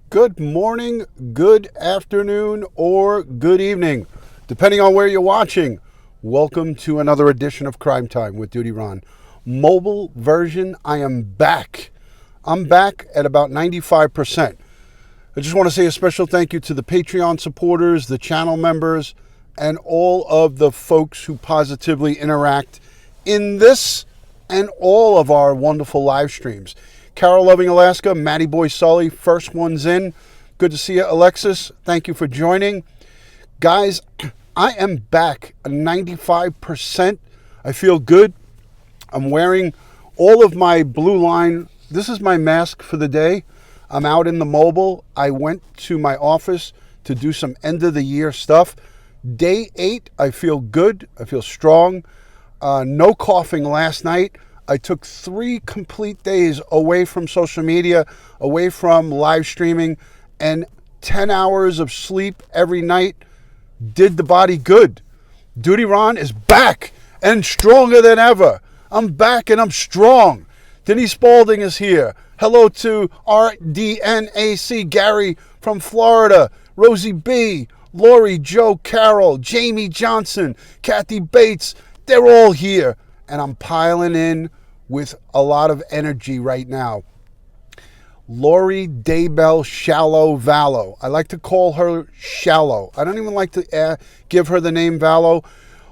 Good morning, good afternoon, or good evening, depending on where you're watching. Welcome to another edition of Crime Time with DutyRon. Mobile version, I am back. I'm back at about 95%. I just want to say a special thank you to the Patreon supporters, the channel members, and all of the folks who positively interact in this and all of our wonderful live streams. Carol Loving Alaska, Matty Boy Sully, first one's in. Good to see you, Alexis. Thank you for joining. Guys, I am back 95%. I feel good. I'm wearing all of my blue line. This is my mask for the day. I'm out in the mobile. I went to my office to do some end of the year stuff. Day 8, I feel good. I feel strong. No coughing last night. I took 3 complete days away from social media, away from live streaming, and 10 hours of sleep every night did the body good. DutyRon is back and stronger than ever. I'm back and I'm strong. Denise Spalding is here. Hello to RDNAC Gary from Florida, Rosie B, Lori, Joe, Carol, Jamie Johnson, Kathy Bates. They're all here, and I'm piling in with a lot of energy right now. Lori Daybell Vallow. I like to call her Shallow. I don't even like to give her the name Vallow.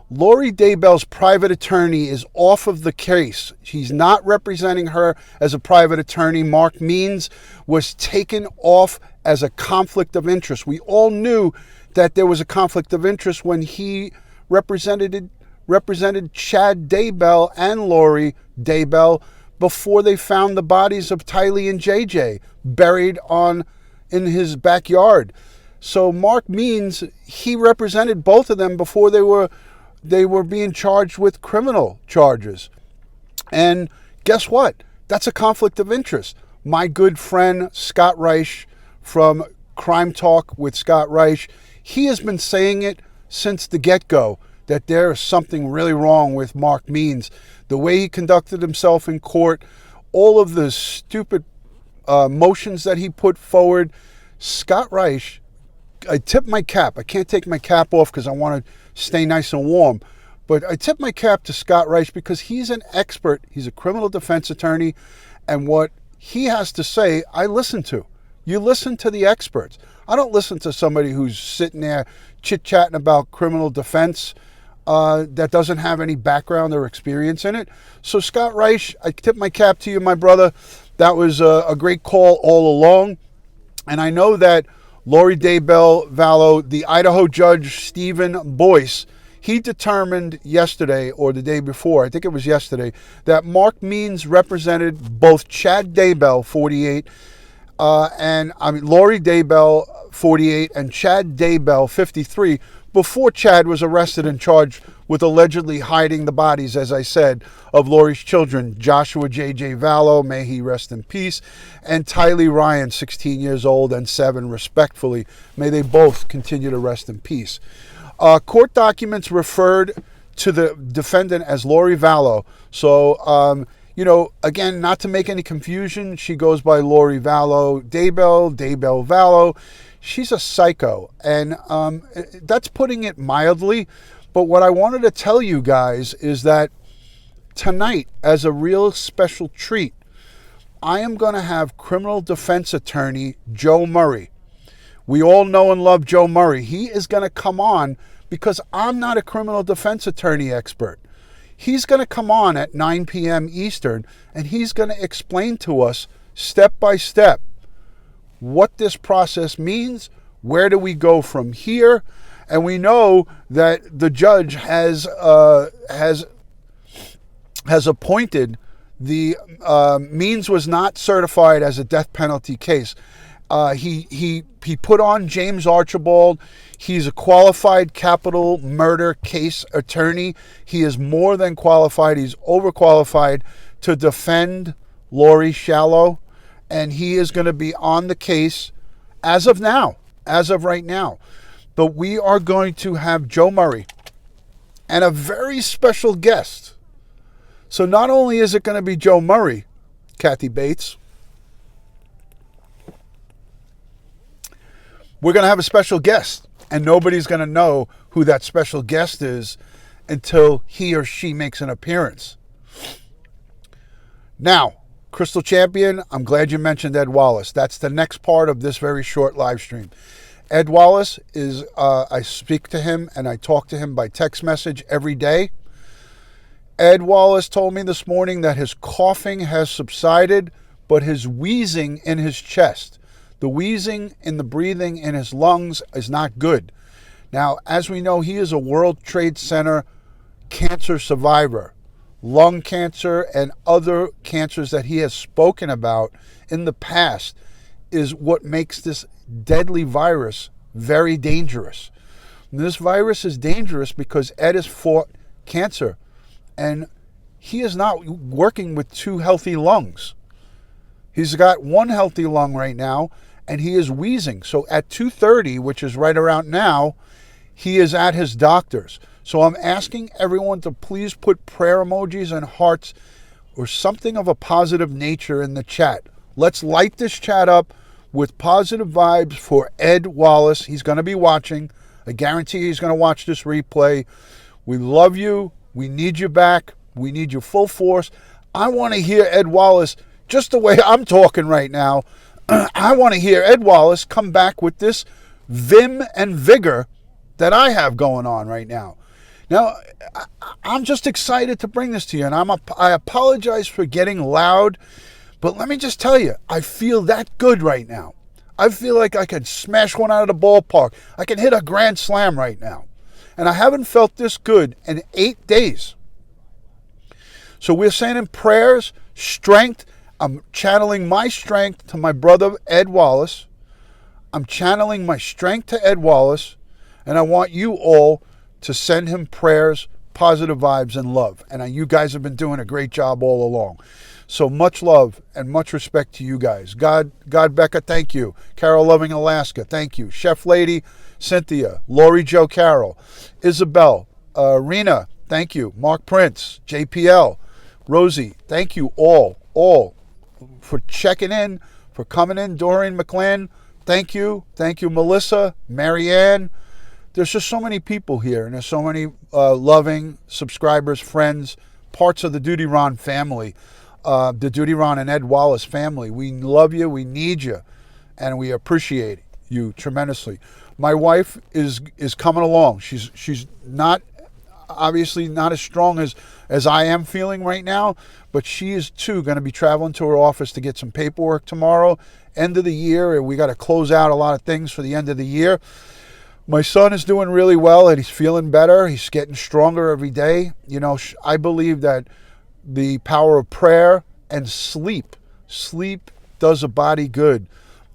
Lori Daybell's private attorney is off of the case. He's not representing her as a private attorney. Mark Means was taken off as a conflict of interest. We all knew that there was a conflict of interest when he represented Chad Daybell and Lori Daybell before they found the bodies of Tylee and JJ buried in his backyard. So Mark Means, he represented both of them before they were being charged with criminal charges. And guess what? That's a conflict of interest. My good friend Scott Reich from Crime Talk with Scott Reich, he has been saying it since the get-go, that there is something really wrong with Mark Means. The way he conducted himself in court, all of the stupid motions that he put forward. Scott Reich, I tip my cap. I can't take my cap off because I want to stay nice and warm. But I tip my cap to Scott Reich because he's an expert. He's a criminal defense attorney. And what he has to say, I listen to. You listen to the experts. I don't listen to somebody who's sitting there chit-chatting about criminal defense that doesn't have any background or experience in it. So Scott Reich, I tip my cap to you, my brother. That was a great call all along. And I know that Lori Daybell Vallo, the Idaho judge Stephen Boyce, he determined yesterday or the day before, I think it was yesterday, that Mark Means represented both Chad Daybell, 48, Lori Daybell, 48, and Chad Daybell, 53, before Chad was arrested and charged with allegedly hiding the bodies, as I said, of Lori's children, Joshua J.J. Vallow, may he rest in peace, and Tylee Ryan, 16 years old, and 7, respectfully. May they both continue to rest in peace. Court documents referred to the defendant as Lori Vallow. So, again, not to make any confusion, she goes by Lori Vallow Daybell Vallow. She's a psycho, and that's putting it mildly. But what I wanted to tell you guys is that tonight, as a real special treat, I am going to have criminal defense attorney Joe Murray. We all know and love Joe Murray. He is going to come on because I'm not a criminal defense attorney expert. He's going to come on at 9 p.m. Eastern, and he's going to explain to us step by step what this process means, where do we go from here, and we know that the judge has appointed the Means was not certified as a death penalty case. He put on James Archibald. He's a qualified capital murder case attorney. He is more than qualified. He's overqualified to defend Lori Shallow, and he is going to be on the case as of right now. But we are going to have Joe Murray and a very special guest. So not only is it going to be Joe Murray, Kathy Bates, we're going to have a special guest, and nobody's going to know who that special guest is until he or she makes an appearance. Now, Crystal Champion, I'm glad you mentioned Ed Wallace. That's the next part of this very short live stream. Ed Wallace is, I speak to him and I talk to him by text message every day. Ed Wallace told me this morning that his coughing has subsided, but his wheezing in his chest, the wheezing in the breathing in his lungs is not good. Now, as we know, he is a World Trade Center cancer survivor. Lung cancer and other cancers that he has spoken about in the past is what makes this deadly virus very dangerous. And this virus is dangerous because Ed has fought cancer, and he is not working with two healthy lungs. He's got one healthy lung right now, and he is wheezing. So at 2:30, which is right around now, he is at his doctor's. So I'm asking everyone to please put prayer emojis and hearts or something of a positive nature in the chat. Let's light this chat up with positive vibes for Ed Wallace. He's going to be watching. I guarantee he's going to watch this replay. We love you. We need you back. We need you full force. I want to hear Ed Wallace just the way I'm talking right now. I want to hear Ed Wallace come back with this vim and vigor that I have going on right now. Now, I'm just excited to bring this to you, and I apologize for getting loud, but let me just tell you, I feel that good right now. I feel like I could smash one out of the ballpark. I can hit a grand slam right now, and I haven't felt this good in 8 days. So we're saying in prayers, strength. I'm channeling my strength to my brother, Ed Wallace. I'm channeling my strength to Ed Wallace, and I want you all to send him prayers, positive vibes, and love. And you guys have been doing a great job all along. So much love and much respect to you guys. God, Becca, thank you. Carol Loving Alaska, thank you. Chef Lady, Cynthia, Lori Jo Carroll, Isabel, Rena, thank you. Mark Prince, JPL, Rosie, thank you all for checking in, for coming in. Doreen McLean, thank you. Thank you, Melissa, Marianne. There's just so many people here, and there's so many loving subscribers, friends, parts of the DutyRon family, the DutyRon and Ed Wallace family. We love you, we need you, and we appreciate you tremendously. My wife is coming along. She's not, obviously not as strong as I am feeling right now, but she is too going to be traveling to her office to get some paperwork tomorrow, end of the year, and we got to close out a lot of things for the end of the year. My son is doing really well, and he's feeling better. He's getting stronger every day. You know, I believe that the power of prayer and sleep does a body good.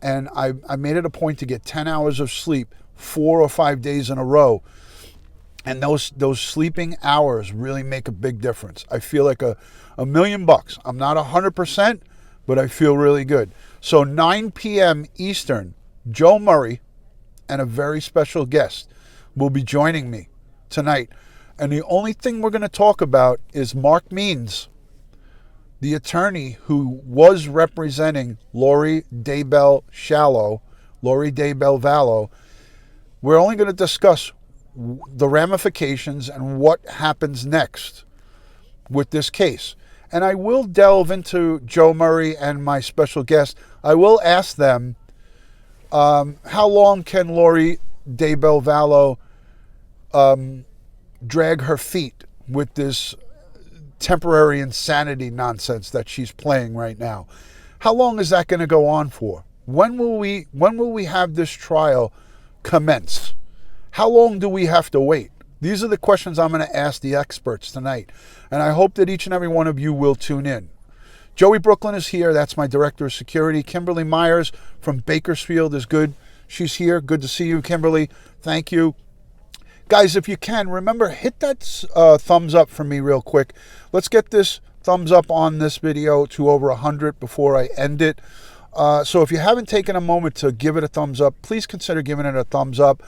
And I made it a point to get 10 hours of sleep 4 or 5 days in a row. And those sleeping hours really make a big difference. I feel like a $1,000,000. I'm not 100%, but I feel really good. So 9 p.m. Eastern, Joe Murray and a very special guest will be joining me tonight. And the only thing we're going to talk about is Mark Means, the attorney who was representing Lori Daybell Vallo. We're only going to discuss the ramifications and what happens next with this case. And I will delve into Joe Murray and my special guest. I will ask them, how long can Lori Daybell Vallo drag her feet with this temporary insanity nonsense that she's playing right now? How long is that going to go on for? When will we have this trial commence? How long do we have to wait? These are the questions I'm going to ask the experts tonight, and I hope that each and every one of you will tune in. Joey Brooklyn is here. That's my director of security. Kimberly Myers from Bakersfield is good. She's here. Good to see you, Kimberly. Thank you. Guys, if you can, remember, hit that thumbs up for me real quick. Let's get this thumbs up on this video to over 100 before I end it. So if you haven't taken a moment to give it a thumbs up, please consider giving it a thumbs up.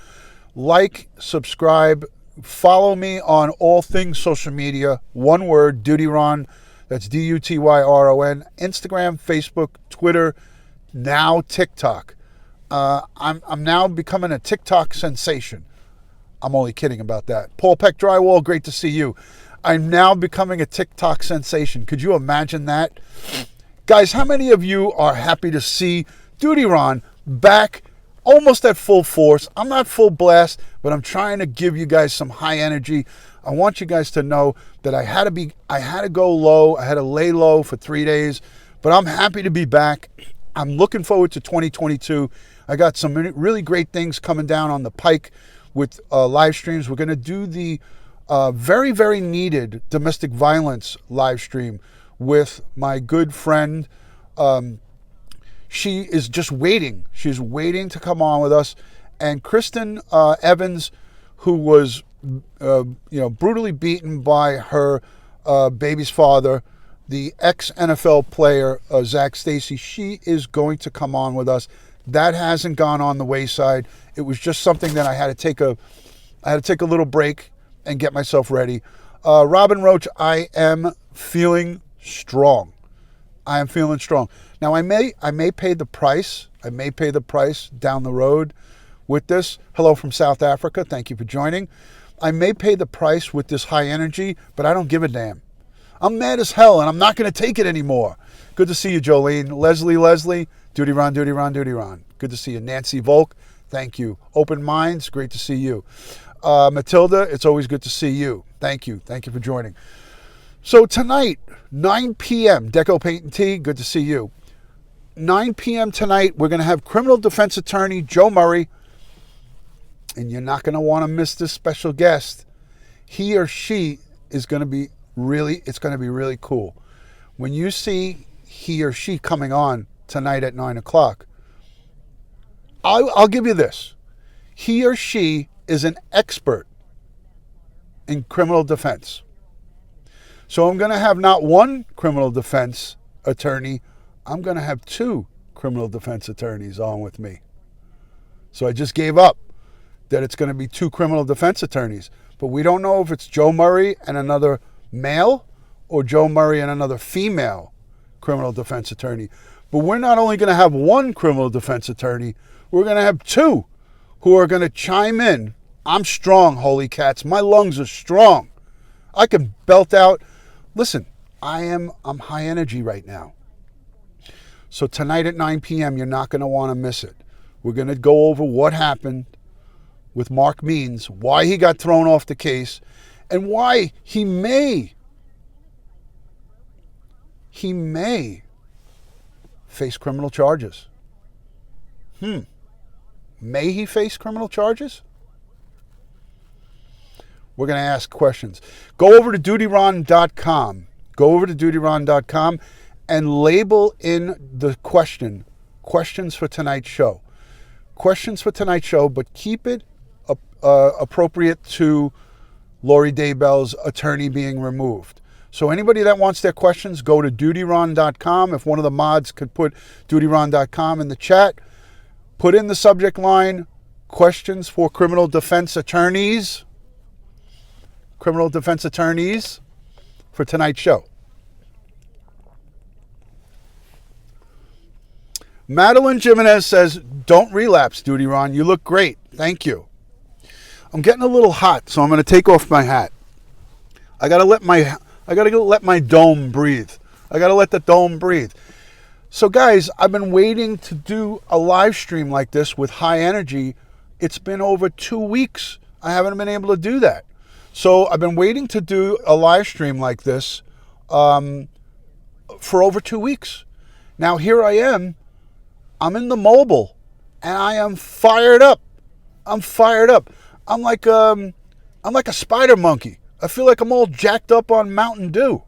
Like, subscribe, follow me on all things social media. One word, DutyRon. That's DutyRon. Instagram, Facebook, Twitter, now TikTok. I'm now becoming a TikTok sensation. I'm only kidding about that. Paul Peck Drywall, great to see you. I'm now becoming a TikTok sensation. Could you imagine that? Guys, how many of you are happy to see DutyRon back almost at full force? I'm not full blast, but I'm trying to give you guys some high energy. I want you guys to know that I had to go low. I had to lay low for 3 days, but I'm happy to be back. I'm looking forward to 2022. I got some really great things coming down on the pike with live streams. We're going to do the very, very needed domestic violence live stream with my good friend. She is just waiting. She's waiting to come on with us. And Kristen Evans, who was brutally beaten by her baby's father, the ex-NFL player, Zach Stacy, she is going to come on with us. That hasn't gone on the wayside. It was just something that I had to take a little break and get myself ready. Robin Roach, I am feeling strong. I am feeling strong. Now I may pay the price. I may pay the price down the road with this. Hello from South Africa. Thank you for joining. I may pay the price with this high energy, but I don't give a damn. I'm mad as hell, and I'm not going to take it anymore. Good to see you, Jolene. Leslie, DutyRon. Good to see you. Nancy Volk, thank you. Open Minds, great to see you. Matilda, it's always good to see you. Thank you. Thank you for joining. So tonight, 9 p.m., Deco Paint and Tea, good to see you. 9 p.m. tonight, we're going to have criminal defense attorney Joe Murray, and you're not going to want to miss this special guest. He or she is going to be it's going to be really cool. When you see he or she coming on tonight at 9 o'clock, I'll give you this. He or she is an expert in criminal defense. So I'm going to have not one criminal defense attorney, I'm going to have 2 criminal defense attorneys on with me. So I just gave up that it's going to be 2 criminal defense attorneys. But we don't know if it's Joe Murray and another male or Joe Murray and another female criminal defense attorney. But we're not only going to have 1 criminal defense attorney, we're going to have 2 who are going to chime in. I'm strong, holy cats. My lungs are strong. I can belt out. Listen, I'm high energy right now. So tonight at 9 p.m., you're not going to want to miss it. We're going to go over what happened with Mark Means, why he got thrown off the case, and why he may face criminal charges. May he face criminal charges? We're going to ask questions. Go over to DutyRon.com. Go over to DutyRon.com and label in the questions for tonight's show. Questions for tonight's show, but keep it appropriate to Lori Daybell's attorney being removed. So anybody that wants their questions, go to DutyRon.com. If one of the mods could put DutyRon.com in the chat, put in the subject line, questions for criminal defense attorneys. Criminal defense attorneys for tonight's show. Madeline Jimenez says, don't relapse, DutyRon. You look great. Thank you. I'm getting a little hot, so I'm going to take off my hat. I got to let my dome breathe. I got to let the dome breathe. So guys, I've been waiting to do a live stream like this with high energy. It's been over 2 weeks. I haven't been able to do that. So I've been waiting to do a live stream like this for over 2 weeks. Now here I am. I'm in the mobile, and I am fired up. I'm fired up. I'm like a spider monkey. I feel like I'm all jacked up on Mountain Dew.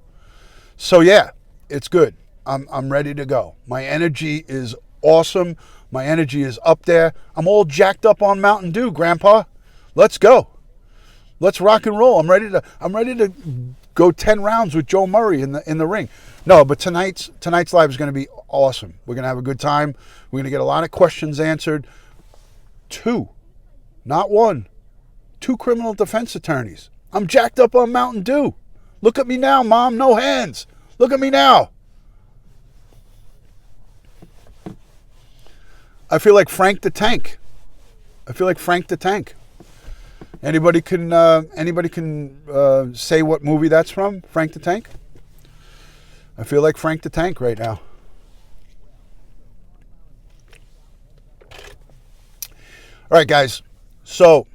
So yeah, it's good. I'm ready to go. My energy is awesome. My energy is up there. I'm all jacked up on Mountain Dew, Grandpa. Let's go. Let's rock and roll. I'm ready to go 10 rounds with Joe Murray in the ring. No, but tonight's live is going to be awesome. We're going to have a good time. We're going to get a lot of questions answered. 2, not 1, 2 criminal defense attorneys. I'm jacked up on Mountain Dew. Look at me now, Mom. No hands. Look at me now. I feel like Frank the Tank. I feel like Frank the Tank. Anybody can say what movie that's from? Frank the Tank? I feel like Frank the Tank right now. All right, guys. So,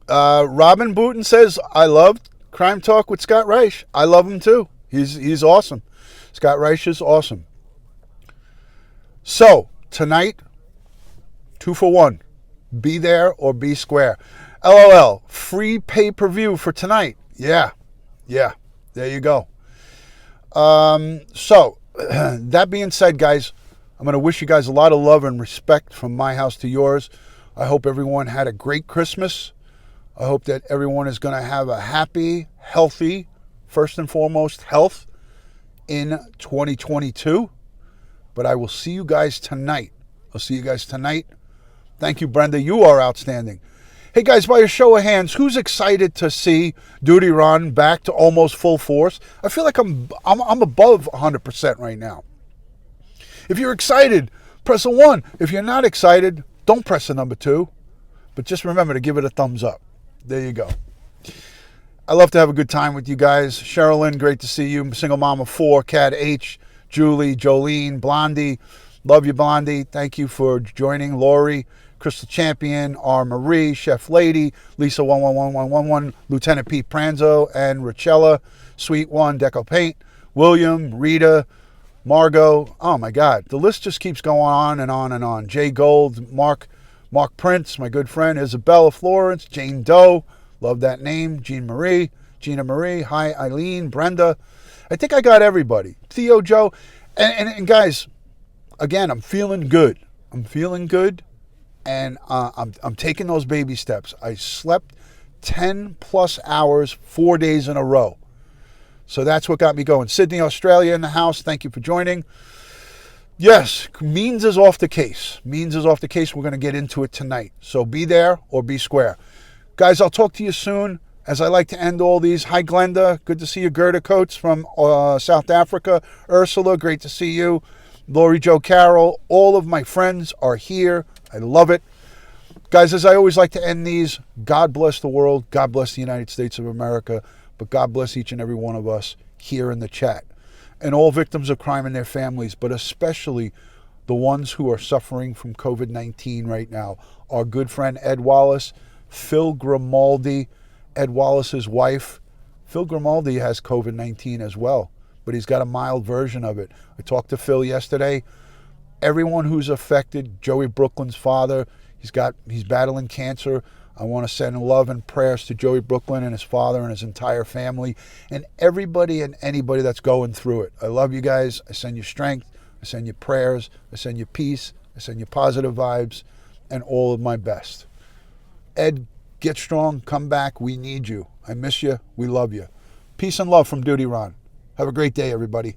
Robin Booten says, I loved Crime Talk with Scott Reich. I love him too. He's awesome. Scott Reich is awesome. So, tonight, 2 for 1. Be there or be square. LOL. Free pay-per-view for tonight. Yeah. There you go. So, that being said, guys, I'm going to wish you guys a lot of love and respect from my house to yours. I hope everyone had a great Christmas. I hope that everyone is going to have a happy, healthy, first and foremost, health in 2022. But I will see you guys tonight. Thank you, Brenda. You are outstanding. Hey, guys, by a show of hands, who's excited to see DutyRon back to almost full force? I feel like I'm above 100% right now. If you're excited, press a 1. If you're not excited, don't press a number 2. But just remember to give it a thumbs up. There you go. I love to have a good time with you guys. Sherilyn, great to see you. Single mom of 4. Cat H, Julie, Jolene, Blondie. Love you, Blondie. Thank you for joining. Lori, Crystal Champion, R. Marie, Chef Lady, Lisa 111111, Lieutenant Pete Pranzo, and Richella, Sweet One, Deco Paint, William, Rita, Margot. Oh my God, the list just keeps going on and on and on. Jay Gold, Mark Prince, my good friend, Isabella Florence, Jane Doe, love that name, Gina Marie, hi Eileen, Brenda. I think I got everybody. Theo, Joe, and guys, again, I'm feeling good. And I'm taking those baby steps. I slept 10 plus hours, 4 days in a row. So that's what got me going. Sydney, Australia in the house. Thank you for joining. Yes, Means is off the case. We're going to get into it tonight. So be there or be square. Guys, I'll talk to you soon. As I like to end all these. Hi, Glenda. Good to see you. Gerda Coates from South Africa. Ursula, great to see you. Lori Jo Carroll. All of my friends are here. I love it. Guys, as I always like to end these, God bless the world. God bless the United States of America. But God bless each and every one of us here in the chat. And all victims of crime and their families, but especially the ones who are suffering from COVID-19 right now. Our good friend Ed Wallace, Phil Grimaldi, Ed Wallace's wife. Phil Grimaldi has COVID-19 as well, but he's got a mild version of it. I talked to Phil yesterday. Everyone who's affected, Joey Brooklyn's father, he's battling cancer. I want to send love and prayers to Joey Brooklyn and his father and his entire family and everybody and anybody that's going through it. I love you guys. I send you strength. I send you prayers. I send you peace. I send you positive vibes and all of my best. Ed, get strong. Come back. We need you. I miss you. We love you. Peace and love from DutyRon. Have a great day, everybody.